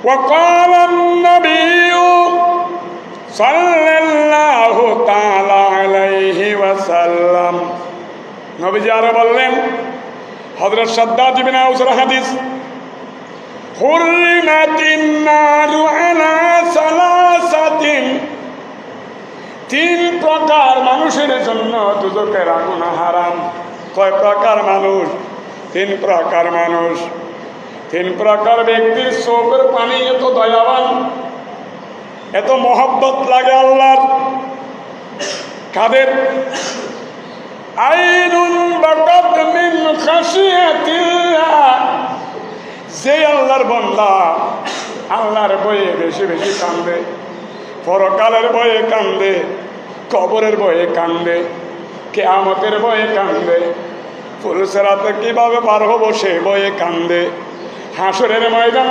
وقال النبي صلى الله تعالى عليه وسلم নবীজি আরো বললেন, হযরত শাদ্দাদ ইবনে আউসের হাদিস, হুররিমাতিন নারু আলা সালাসাতিন, তিন প্রকার মানুষের জন্য দুজকের আগুন হারাম। কয় প্রকার মানুষ? তিন প্রকার মানুষ। তিন প্রকার ব্যক্তির চোখের পানি এত দয়াবান, এত মহব্বত লাগে আল্লাহর। কাদের? আইনুন বাকাত মিন খাশিয়াতিল্লাহ, যে আল্লাহর বান্দা আল্লাহর ভয়ে বেশি বেশি কান্দে, পরকালের ভয়ে কান্দে, কবরের ভয়ে কান্দে, কিয়ামতের ভয়ে কান্দে, পুলিশের হাতে কিভাবে পার হবো সে ভয়ে কান্দে, হাসরের ময়দান